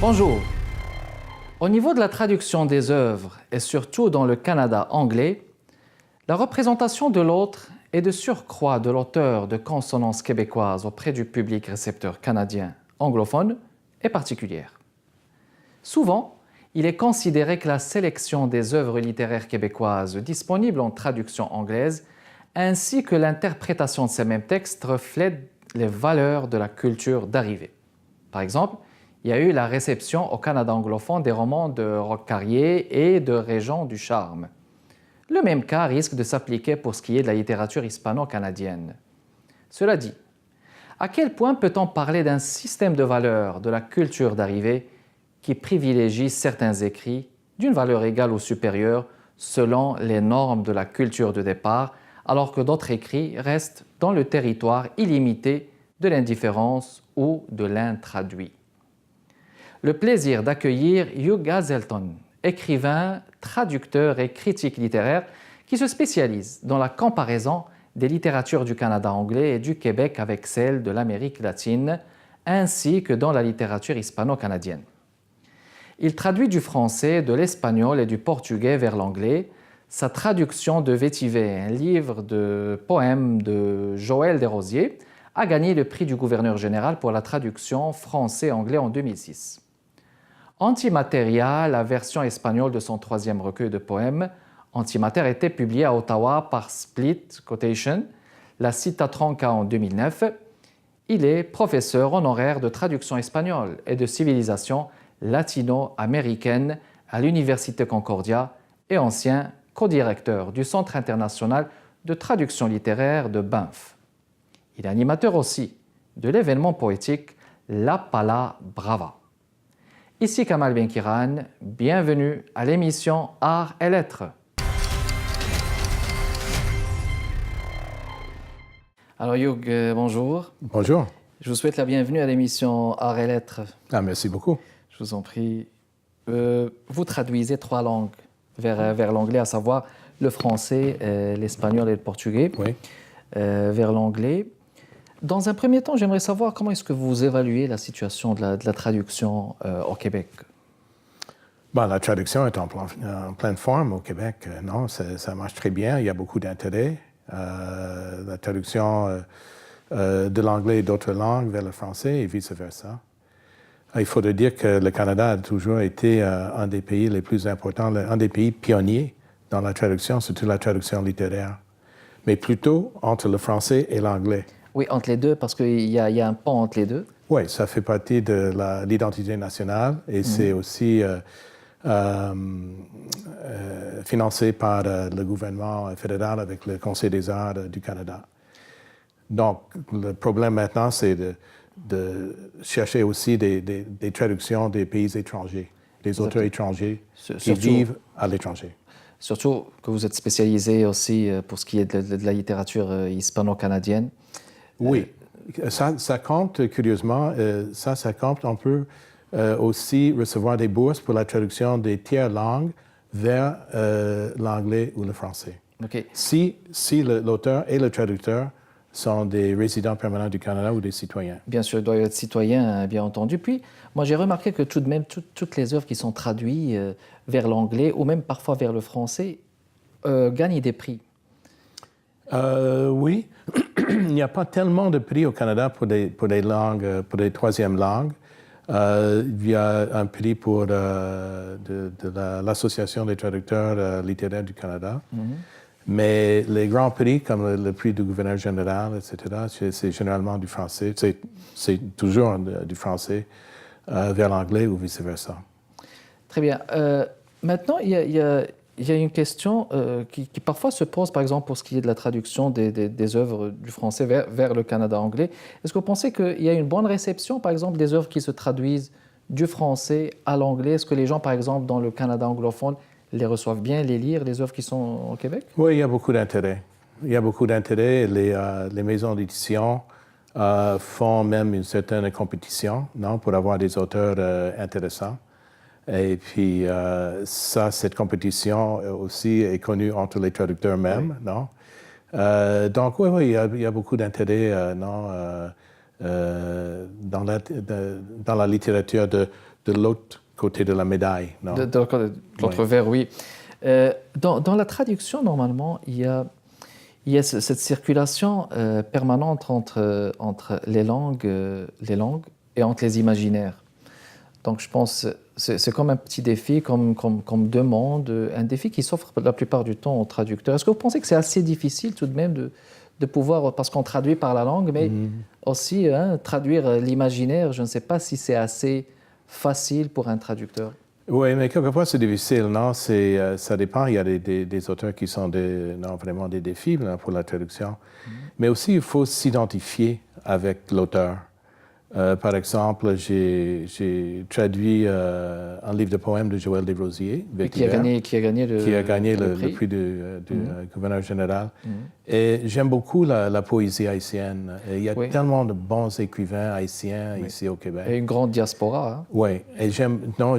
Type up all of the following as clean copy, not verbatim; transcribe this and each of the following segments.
Bonjour. Au niveau de la traduction des œuvres, et surtout dans le Canada anglais, la représentation de l'autre et de surcroît de l'auteur de consonances québécoises auprès du public récepteur canadien anglophone est particulière. Souvent, il est considéré que la sélection des œuvres littéraires québécoises disponibles en traduction anglaise ainsi que l'interprétation de ces mêmes textes reflètent les valeurs de la culture d'arrivée. Par exemple, il y a eu la réception au Canada anglophone des romans de Roch-Carrier et de Régent du Charme. Le même cas risque de s'appliquer pour ce qui est de la littérature hispano-canadienne. Cela dit, à quel point peut-on parler d'un système de valeurs de la culture d'arrivée qui privilégie certains écrits d'une valeur égale ou supérieure selon les normes de la culture de départ, alors que d'autres écrits restent dans le territoire illimité de l'indifférence ou de l'intraduit? Le plaisir d'accueillir Hugh Hazelton, écrivain, traducteur et critique littéraire qui se spécialise dans la comparaison des littératures du Canada anglais et du Québec avec celles de l'Amérique latine, ainsi que dans la littérature hispano-canadienne. Il traduit du français, de l'espagnol et du portugais vers l'anglais. Sa traduction de Vétiver, un livre de poèmes de Joël Desrosiers, a gagné le prix du gouverneur général pour la traduction français-anglais en 2006. Antimateria, la version espagnole de son troisième recueil de poèmes, Antimater, était publié à Ottawa par Split Quotation, la Cita Tronca en 2009. Il est professeur honoraire de traduction espagnole et de civilisation latino-américaine à l'Université Concordia et ancien co-directeur du Centre international de traduction littéraire de Banff. Il est animateur aussi de l'événement poétique La Pala Brava. Ici Kamal Benkiran, bienvenue à l'émission Art et Lettres. Alors Hugh, bonjour. Bonjour. Je vous souhaite la bienvenue à l'émission Art et Lettres. Merci beaucoup. Je vous en prie. Vous traduisez 3 langues vers l'anglais, à savoir le français, l'espagnol et le portugais, oui. Vers l'anglais. Dans un premier temps, j'aimerais savoir comment est-ce que vous évaluez la situation de la traduction au Québec? La traduction est en pleine forme au Québec. Non, ça marche très bien. Il y a beaucoup d'intérêt. La traduction de l'anglais et d'autres langues vers le français et vice-versa. Il faudrait dire que le Canada a toujours été un des pays les plus importants, un des pays pionniers dans la traduction, surtout la traduction littéraire, mais plutôt entre le français et l'anglais. Oui, entre les deux, parce qu'il y a un pont entre les deux. Oui, ça fait partie de l'identité nationale et c'est aussi financé par le gouvernement fédéral avec le Conseil des arts du Canada. Donc, le problème maintenant, c'est de chercher aussi des traductions des pays étrangers, des auteurs étrangers qui vivent à l'étranger. Surtout que vous êtes spécialisé aussi pour ce qui est de la littérature hispano-canadienne. Oui, ça compte, curieusement, ça compte. On peut aussi recevoir des bourses pour la traduction des tiers langues vers l'anglais ou le français. Okay. Si l'auteur et le traducteur sont des résidents permanents du Canada ou des citoyens. Bien sûr, ils doivent être citoyens, bien entendu. Puis, moi, j'ai remarqué que tout de même, toutes les œuvres qui sont traduites vers l'anglais ou même parfois vers le français gagnent des prix. Oui, il n'y a pas tellement de prix au Canada pour des langues, pour des troisièmes langues. Il y a un prix pour l'Association des traducteurs littéraires du Canada. Mais les grands prix, comme le prix du gouverneur général, etc., c'est généralement du français. C'est toujours du français vers l'anglais ou vice-versa. Très bien. Maintenant, il y a une question qui parfois se pose, par exemple, pour ce qui est de la traduction des œuvres du français vers le Canada anglais. Est-ce que vous pensez qu'il y a une bonne réception, par exemple, des œuvres qui se traduisent du français à l'anglais? Est-ce que les gens, par exemple, dans le Canada anglophone, les reçoivent bien, les lire, les œuvres qui sont au Québec? Oui, il y a beaucoup d'intérêt. Il y a beaucoup d'intérêt. Les maisons d'édition font même une certaine compétition, non, pour avoir des auteurs intéressants. Et puis, cette compétition aussi est connue entre les traducteurs même, oui. Non? Donc, oui, il y a beaucoup d'intérêt dans la littérature de de l'autre côté de la médaille, non? De l'autre verre, oui. Dans la traduction, normalement, il y a cette circulation permanente entre les langues et entre les imaginaires. Donc, je pense que c'est comme un petit défi, comme demande, un défi qui s'offre la plupart du temps aux traducteurs. Est-ce que vous pensez que c'est assez difficile tout de même de pouvoir, parce qu'on traduit par la langue, mais aussi traduire l'imaginaire, je ne sais pas si c'est assez facile pour un traducteur. Oui, mais quelquefois c'est difficile, non? Ça dépend. Il y a des auteurs qui sont vraiment des défis là, pour la traduction. Mais aussi, il faut s'identifier avec l'auteur. Par exemple, j'ai traduit un livre de poèmes de Joël Desrosiers, qui a gagné le prix du gouverneur général. Et j'aime beaucoup la poésie haïtienne. Et il y a tellement de bons écrivains haïtiens ici au Québec. Et une grande diaspora. Hein? Oui, et j'aime... Non,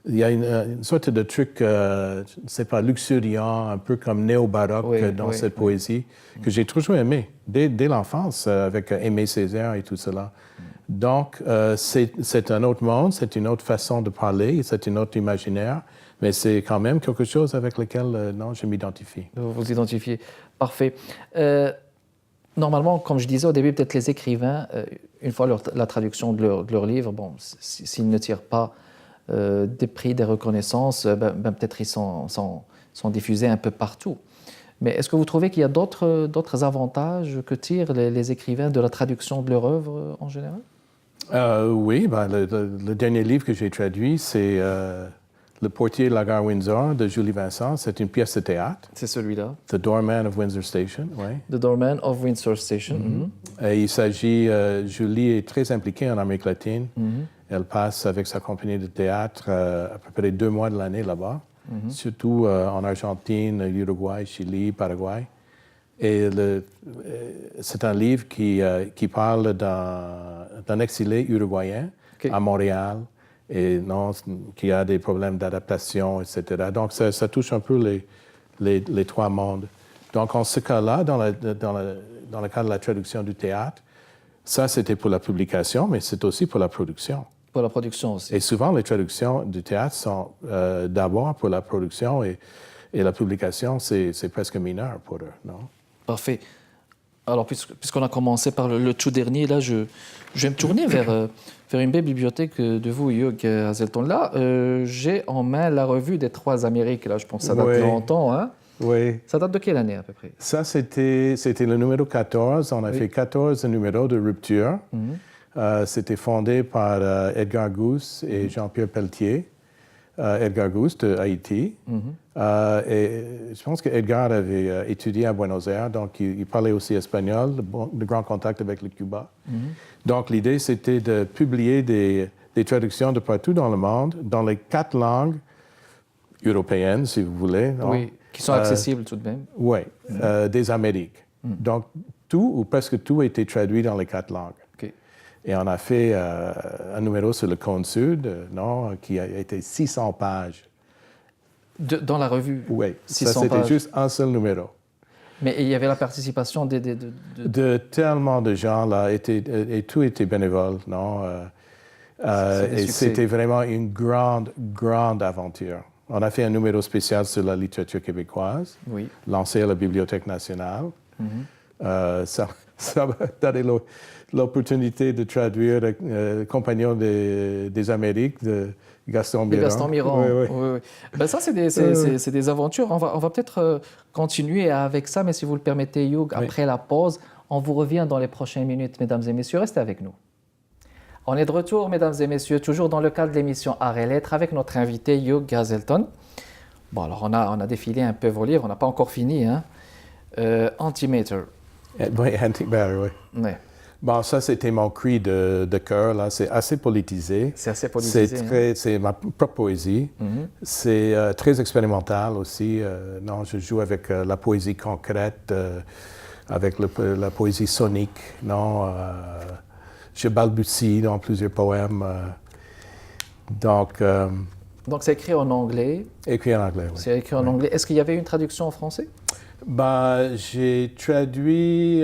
il y a une sorte de truc, c'est pas luxuriant, un peu comme néo-baroque dans cette poésie que j'ai toujours aimé dès l'enfance, avec Aimé Césaire et tout cela. Donc, c'est un autre monde, c'est une autre façon de parler, c'est une autre imaginaire, mais c'est quand même quelque chose avec lequel, je m'identifie. Vous vous identifiez. Parfait. Normalement, comme je disais au début, peut-être les écrivains, une fois la traduction de leur livre, bon, s'ils ne tirent pas des prix, des reconnaissances, peut-être ils sont diffusés un peu partout. Mais est-ce que vous trouvez qu'il y a d'autres avantages que tirent les écrivains de la traduction de leur œuvre en général? Oui, le dernier livre que j'ai traduit, c'est Le portier de la gare Windsor de Julie Vincent. C'est une pièce de théâtre. C'est celui-là. The Doorman of Windsor Station, oui. The Doorman of Windsor Station. Et il s'agit, Julie est très impliquée en Amérique latine. Elle passe avec sa compagnie de théâtre à peu près 2 mois de l'année là-bas, surtout en Argentine, Uruguay, Chili, Paraguay. Et c'est un livre qui parle d'un exilé uruguayen à Montréal et qui a des problèmes d'adaptation, etc. Donc, ça touche un peu les 3 mondes. Donc, en ce cas-là, dans le cas de la traduction du théâtre, ça, c'était pour la publication, mais c'est aussi pour la production. Pour la production aussi. Et souvent, les traductions du théâtre sont d'abord pour la production et la publication, c'est presque mineur pour eux, non? Parfait. Alors, puisqu'on a commencé par le tout dernier, là, je vais me tourner vers une belle bibliothèque de vous, Hugh Hazelton. Là, j'ai en main la revue des 3 Amériques. Là, je pense que ça date de longtemps, hein? Oui. Ça date de quelle année, à peu près? Ça, c'était le numéro 14. On a fait 14 numéros de rupture. C'était fondé par Edgar Gousse et Jean-Pierre Pelletier. Edgar Gousse de Haïti. Et je pense qu'Edgar avait étudié à Buenos Aires, donc il parlait aussi espagnol, de grands contacts avec le Cuba. Donc l'idée, c'était de publier des traductions de partout dans le monde, dans les 4 langues européennes, si vous voulez. Non? Oui, qui sont accessibles tout de même. Oui, des Amériques. Donc tout ou presque tout a été traduit dans les 4 langues. Et on a fait un numéro sur le Cône Sud, qui a été 600 pages. Dans la revue? Oui, 600 ça c'était pages. juste un seul numéro. Mais il y avait la participation de tellement de gens, là, et tout était bénévole, non? Et c'était vraiment une grande, grande aventure. On a fait un numéro spécial sur la littérature québécoise, lancé à la Bibliothèque nationale. Ça m'a donné l'opportunité de traduire Compagnon des Amériques de Gaston Miron. Gaston Miron. Oui. Ben ça, c'est des aventures. On va peut-être continuer avec ça, mais si vous le permettez, Hugh, après la pause, on vous revient dans les prochaines minutes, mesdames et messieurs. Restez avec nous. On est de retour, mesdames et messieurs, toujours dans le cadre de l'émission Arts et Lettres avec notre invité Hugh Hazelton. Bon, alors on a défilé un peu vos livres, on n'a pas encore fini, hein. Antimatter. Oui, Antimatter, oui. Ouais. Bon, ça, c'était mon cri de cœur, là. C'est assez politisé. C'est assez politisé. C'est ma propre poésie. C'est très expérimental aussi. Je joue avec la poésie concrète, avec la poésie sonique, je balbutie dans plusieurs poèmes. Donc, Donc c'est écrit en anglais. Écrit en anglais, oui. C'est écrit en anglais. Est-ce qu'il y avait une traduction en français? Ben, j'ai traduit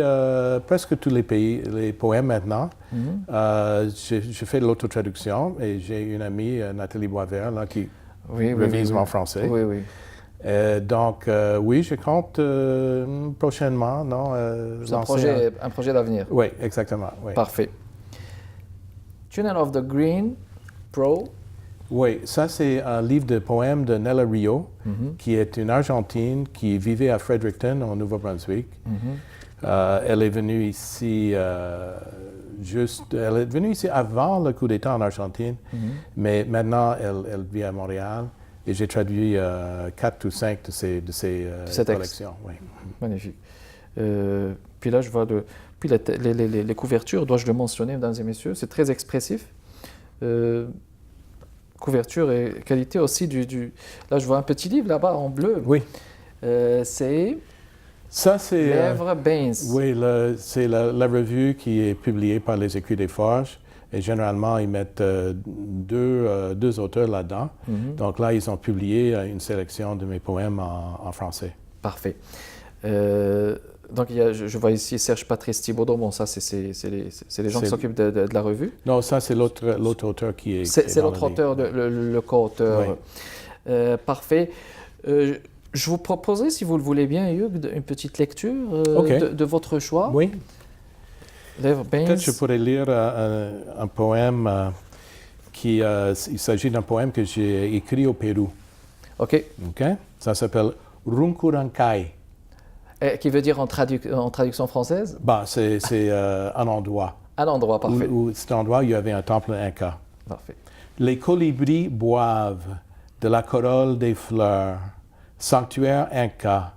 presque tous les pays, les poèmes maintenant. J'ai fait de l'autotraduction et j'ai une amie, Nathalie Boisvert, là, qui révise mon français. Oui, oui. Donc, oui, je compte prochainement, non? C'est un projet d'avenir. Oui, exactement. Oui. Parfait. Tunnel of the Green Pro. Oui, ça c'est un livre de poèmes de Nella Rio, qui est une Argentine qui vivait à Fredericton, au Nouveau-Brunswick. Elle est venue ici elle est venue ici avant le coup d'État en Argentine, mais maintenant elle vit à Montréal et j'ai traduit 4 ou 5 de ses collections. Oui. Magnifique. Puis là, je vois puis les couvertures, dois-je le mentionner, mesdames et messieurs, c'est très expressif. Couverture et qualité aussi Là, je vois un petit livre là-bas en bleu. Oui. C'est Lèvres Baines. Oui, c'est la revue qui est publiée par les Écrits des Forges. Et généralement, ils mettent deux auteurs là-dedans. Donc là, ils ont publié une sélection de mes poèmes en français. Parfait. Donc, je vois ici Serge Patrice Thibaudot. Bon, ça, c'est les gens qui s'occupent de la revue. Non, ça, c'est l'autre auteur qui est. C'est l'autre auteur, le co-auteur. Oui. Parfait. Je vous proposerai, si vous le voulez bien, Hugues, une petite lecture de votre choix. Oui. Peut-être que je pourrais lire un poème il s'agit d'un poème que j'ai écrit au Pérou. OK. Ça s'appelle Runkurankai. Qui veut dire en traduction française? Bah, c'est un endroit. Un endroit, parfait. Où cet endroit, il y avait un temple inca. Parfait. Les colibris boivent de la corolle des fleurs, sanctuaire inca,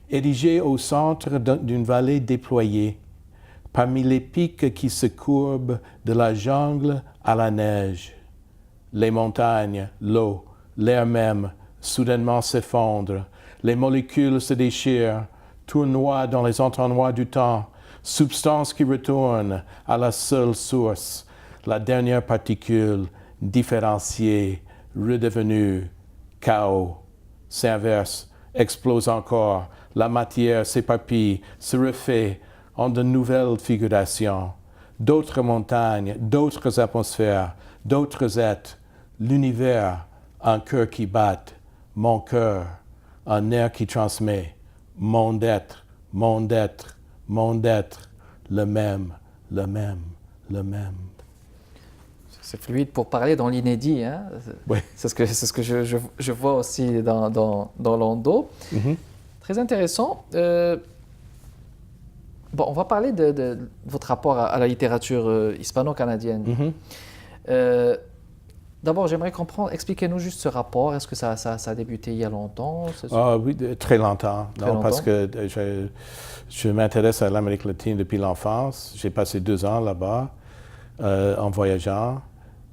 érigé au centre d'une vallée déployée, parmi les pics qui se courbent de la jungle à la neige. Les montagnes, l'eau, l'air même, soudainement s'effondrent, les molécules se déchirent, tournoient dans les entonnoirs du temps, substance qui retourne à la seule source, la dernière particule différenciée, redevenue chaos, s'inverse, explose encore, la matière s'éparpille, se refait en de nouvelles figurations, d'autres montagnes, d'autres atmosphères, d'autres êtres, l'univers, un cœur qui bat, mon cœur, un air qui transmet, mon d'être, mon d'être, mon d'être, le même, le même, le même. C'est fluide pour parler dans l'inédit. Hein? Oui. C'est ce que je vois aussi dans Lando. Très intéressant. Bon, on va parler de votre rapport à la littérature hispano-canadienne. D'abord, j'aimerais comprendre, expliquez-nous juste ce rapport. Est-ce que ça a débuté il y a longtemps? Oui, très longtemps. Parce que je m'intéresse à l'Amérique latine depuis l'enfance. J'ai passé 2 ans là-bas en voyageant.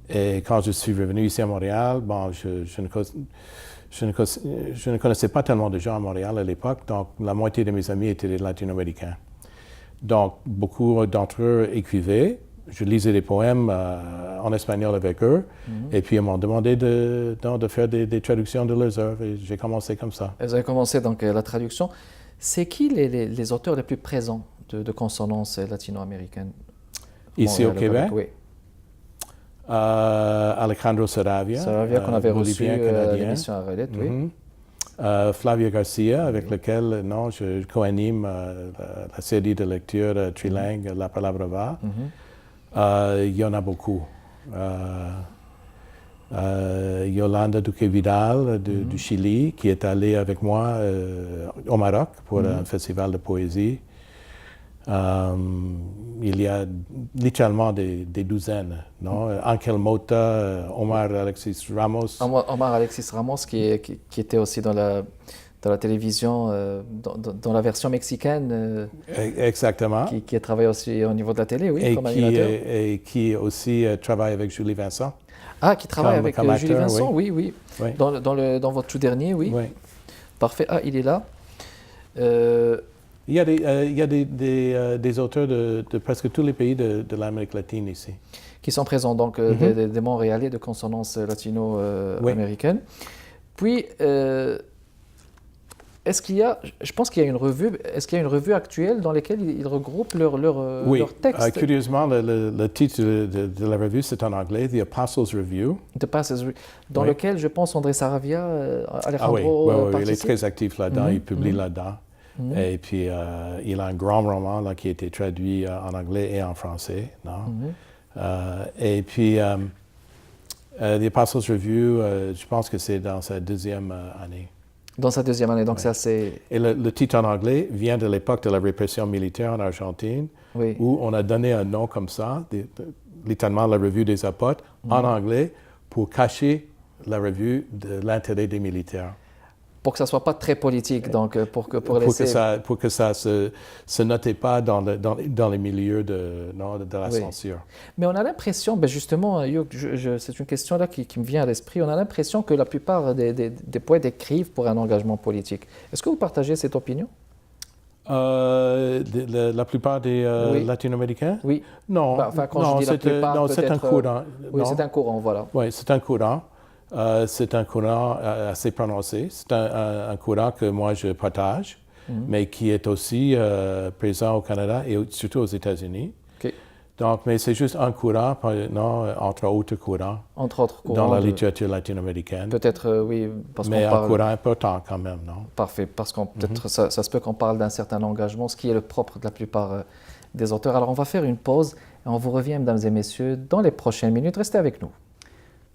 Et quand je suis revenu ici à Montréal, bon, je ne connaissais pas tellement de gens à Montréal à l'époque. Donc, la moitié de mes amis étaient des latino-américains. Donc, beaucoup d'entre eux écrivaient. Je lisais des poèmes en espagnol avec eux. Et puis, ils m'ont demandé de faire des traductions de leurs œuvres. Et j'ai commencé comme ça. Vous avez commencé donc la traduction. C'est qui les auteurs les plus présents de consonance latino-américaine? Ici au Québec? Oui. Alejandro Saravia. Saravia qu'on avait reçu à canadien. l'émission à Relette, oui. Flavia Garcia, avec lequel je co-anime la série de lecture trilingue La Palabra Va. Il y en a beaucoup. Yolanda Duque-Vidal du Chili, qui est allée avec moi au Maroc pour un festival de poésie. Il y a littéralement des douzaines, non? Angel Mota, Omar Alexis Ramos. Omar Alexis Ramos, qui était aussi dans la télévision, dans la version mexicaine. Exactement. Qui a travaillé aussi au niveau de la télé, oui, comme animateur. Et qui aussi travaille avec Julie Vincent. Ah, qui travaille avec comme Julie acteur, Vincent, oui. Dans votre tout dernier, oui. Parfait. Ah, il est là. Il y a des auteurs de presque tous les pays de l'Amérique latine ici. qui sont présents, donc des Montréalais de consonance latino-américaine. Puis, est-ce qu'il y a, je pense qu'il y a une revue, est-ce qu'il y a une revue actuelle dans laquelle ils regroupent leurs textes? Curieusement, le titre de la revue, c'est en anglais, The Apostles Review. Dans lequel, je pense, André Saravia, Alejandro participe. Il est très actif là-dedans, il publie là-dedans. Et puis, il a un grand roman là, qui a été traduit en anglais et en français. Et puis, The Apostles Review, je pense que c'est dans sa deuxième année. Dans sa deuxième année, donc ça c'est... Et le titre en anglais vient de l'époque de la répression militaire en Argentine, où on a donné un nom comme ça, littéralement la revue des apôtres, en anglais, pour cacher la revue de l'intérêt des militaires. Pour que ça ne soit pas très politique, donc pour que ça se notait pas dans les milieux de la censure. Mais on a l'impression, justement, c'est une question là qui me vient à l'esprit, on a l'impression que la plupart des poètes écrivent pour un engagement politique. Est-ce que vous partagez cette opinion? La plupart des latino-américains? Oui. Non, quand je dis la plupart, c'est un courant. Oui, c'est un courant, voilà. Oui, c'est un courant. C'est un courant assez prononcé. C'est un courant que moi je partage, mais qui est aussi présent au Canada et surtout aux États-Unis. Donc, mais c'est juste un courant, entre autres courants. Entre autres courants. Dans la littérature latino-américaine. Peut-être, oui. Mais un courant important quand même, non? Parfait, parce que peut-être ça se peut qu'on parle d'un certain engagement, ce qui est le propre de la plupart des auteurs. Alors, on va faire une pause et on vous revient, mesdames et messieurs, dans les prochaines minutes. Restez avec nous.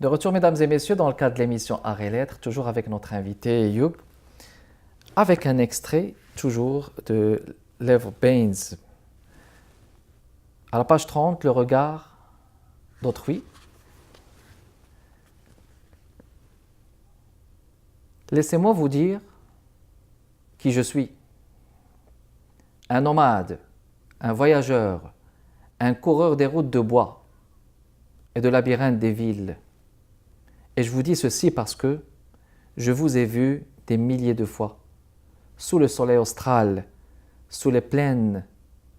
De retour, mesdames et messieurs, dans le cadre de l'émission Art et Lettres, toujours avec notre invité Hugh, avec un extrait, toujours, de l'œuvre Baines. À la page 30, le regard d'autrui. Laissez-moi vous dire qui je suis. Un nomade, un voyageur, un coureur des routes de bois et de labyrinthes des villes. Et je vous dis ceci parce que je vous ai vu des milliers de fois, sous le soleil austral, sous les plaines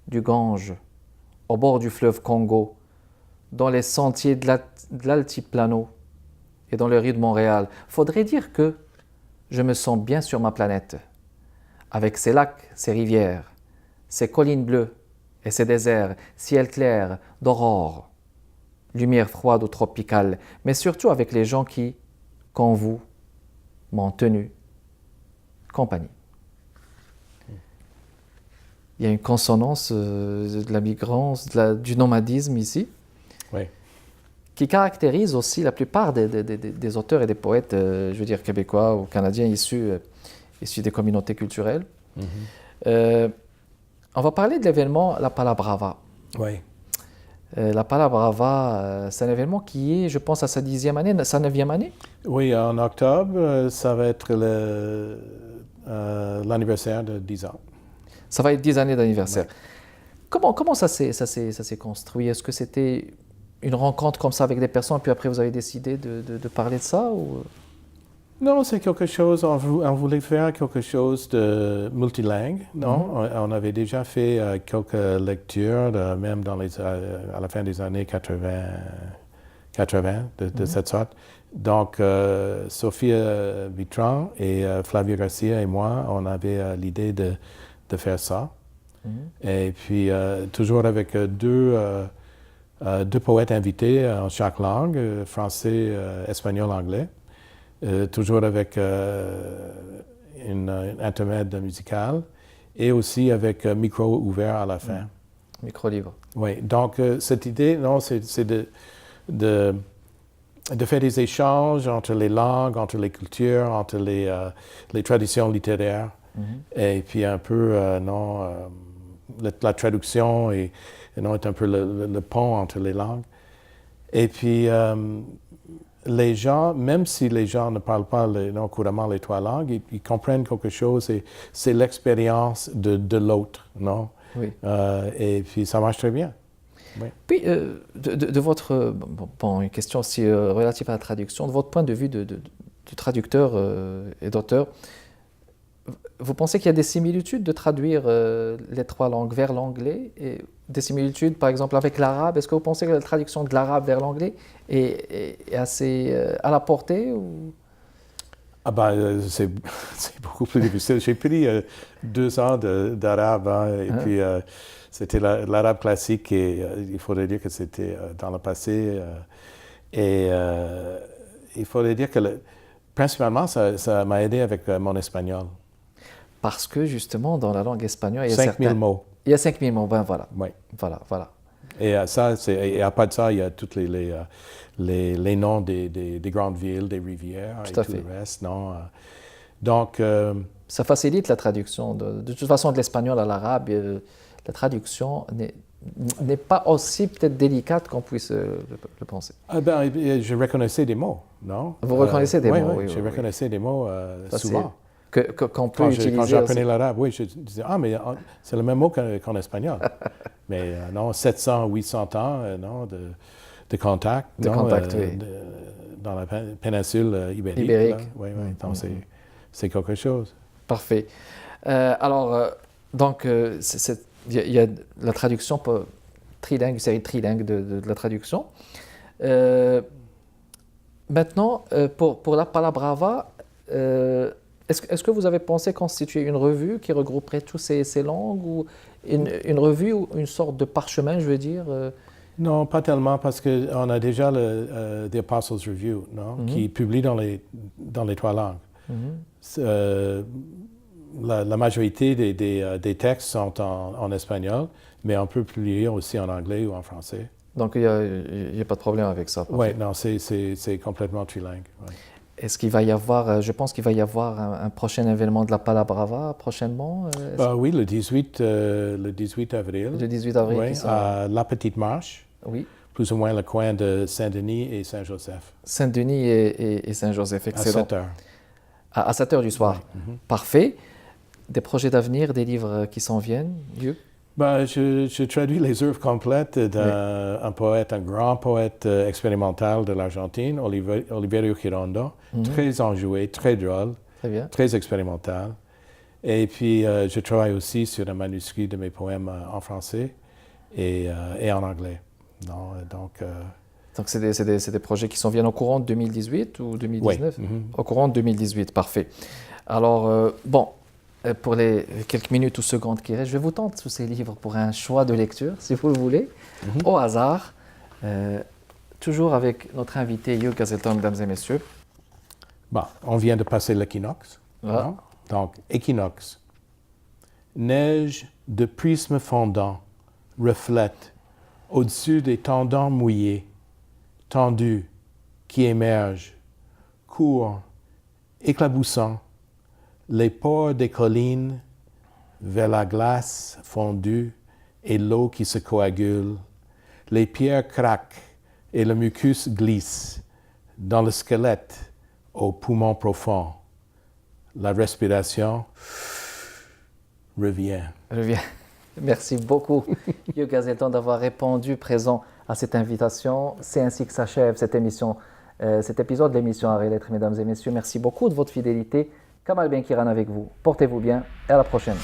du Gange, au bord du fleuve Congo, dans les sentiers de l'Altiplano et dans le riz de Montréal. Faudrait dire que je me sens bien sur ma planète, avec ses lacs, ses rivières, ses collines bleues et ses déserts, ciel clair d'aurore, lumière froide ou tropicale, mais surtout avec les gens qui, comme vous, m'ont tenu compagnie. Il y a une consonance de la migrance, du nomadisme ici, qui caractérise aussi la plupart des auteurs et des poètes, je veux dire québécois ou canadiens issus des communautés culturelles. On va parler de l'événement La Palabrava. Oui. La Palabrava, c'est un événement qui est, je pense, à sa 10e année, sa 9e année? Oui, en octobre, ça va être l'anniversaire de 10 ans. Ça va être 10 années d'anniversaire. Ouais. Comment ça s'est construit? Est-ce que c'était une rencontre comme ça avec des personnes, puis après vous avez décidé de parler de ça ou... Non, c'est quelque chose, on voulait faire quelque chose de multilingue, non? On avait déjà fait quelques lectures, même à la fin des années 80 de cette sorte. Donc, Sophia Vitran et Flavia Garcia et moi, on avait l'idée de faire ça. Et puis, toujours avec deux poètes invités en chaque langue, français, espagnol, anglais. Toujours avec une intermède musicale et aussi avec micro ouvert à la fin. Micro libre. Oui, donc cette idée, c'est de faire des échanges entre les langues, entre les cultures, entre les traditions littéraires. Et puis un peu, la traduction est un peu le pont entre les langues. Et puis, les gens, même si les gens ne parlent pas couramment les trois langues, ils comprennent quelque chose et c'est l'expérience de l'autre, non? Oui. Et puis ça marche très bien. Oui. Puis, de votre... une question aussi relative à la traduction, de votre point de vue de traducteur et d'auteur, vous pensez qu'il y a des similitudes de traduire les trois langues vers l'anglais et des similitudes, par exemple, avec l'arabe? Est-ce que vous pensez que la traduction de l'arabe vers l'anglais est assez à la portée ou... Ah ben, c'est beaucoup plus difficile. J'ai pris 2 ans d'arabe, hein, et puis c'était l'arabe classique, et il faudrait dire que c'était dans le passé. Et il faudrait dire que, principalement, ça m'a aidé avec mon espagnol. Parce que, justement, dans la langue espagnole, il y a 5000 mots. Il y a 5000 mots, ben voilà. Oui. Voilà. Et et à part de ça, il y a tous les noms des grandes villes, des rivières, Tout et à tout fait. le reste, non? Donc, Ça facilite la traduction. De toute façon, de l'espagnol à l'arabe, la traduction n'est pas aussi peut-être délicate qu'on puisse le penser. je reconnaissais des mots, non? Vous reconnaissez des oui, mots, oui, oui, je oui. reconnaissais des mots Ça, souvent. qu'on peut utiliser Quand j'apprenais aussi. l'arabe, oui, je disais, ah, mais c'est le même mot qu'en espagnol. Mais non, 700, 800 ans, non, de contact, De non, contact, oui. dans la péninsule ibérique. Ibérique. Là. Oui, oui, donc c'est quelque chose. Parfait. Donc, il y a la traduction trilingue, une série trilingue de la traduction. Maintenant, pour la Palabrava, est-ce que vous avez pensé constituer une revue qui regrouperait toutes ces langues, ou une revue ou une sorte de parchemin, je veux dire Non, pas tellement, parce qu'on a déjà le The Apostles Review, non, qui publie dans les 3 langues. La majorité des textes sont en espagnol, mais on peut publier aussi en anglais ou en français. Donc, il n'y a pas de problème avec ça. Oui, non, c'est complètement trilingue. Ouais. Est-ce qu'il va y avoir, je pense qu'il va y avoir un prochain événement de la Palabrava prochainement Oui, le 18 avril. Le 18 avril, Oui, à La Petite Marche. Oui. Plus ou moins le coin de Saint-Denis et Saint-Joseph. Saint-Denis et Saint-Joseph, excellent. À 7 heures. À 7 heures du soir. Oui. Parfait. Des projets d'avenir, des livres qui s'en viennent, Hugh? Je traduis les œuvres complètes d'un poète, un grand poète expérimental de l'Argentine, Oliverio Girondo, très enjoué, très drôle, Très bien. très expérimental. Et puis, je travaille aussi sur un manuscrit de mes poèmes en français et en anglais. Non, donc, c'est des projets qui s'en viennent au courant de 2018 ou 2019? Oui. Au courant de 2018, parfait. Alors, pour les quelques minutes ou secondes qui restent, je vais vous tenter sous ces livres pour un choix de lecture, si vous le voulez, au hasard, toujours avec notre invité Hugh Gazelton, mesdames et messieurs. On vient de passer l'équinoxe. Ah. Donc, équinoxe. Neige de prisme fondant reflète au-dessus des tendons mouillés, tendus, qui émergent, courent, éclaboussant, les pores des collines vers la glace fondue et l'eau qui se coagule, les pierres craquent et le mucus glisse dans le squelette aux poumons profonds. La respiration revient. Merci beaucoup, Hugh Gazelton, d'avoir répondu présent à cette invitation. C'est ainsi que s'achève cette émission, cet épisode de l'émission Arrêt Lettres, mesdames et messieurs. Merci beaucoup de votre fidélité. Kamal Ben Kiran avec vous. Portez-vous bien et à la prochaine.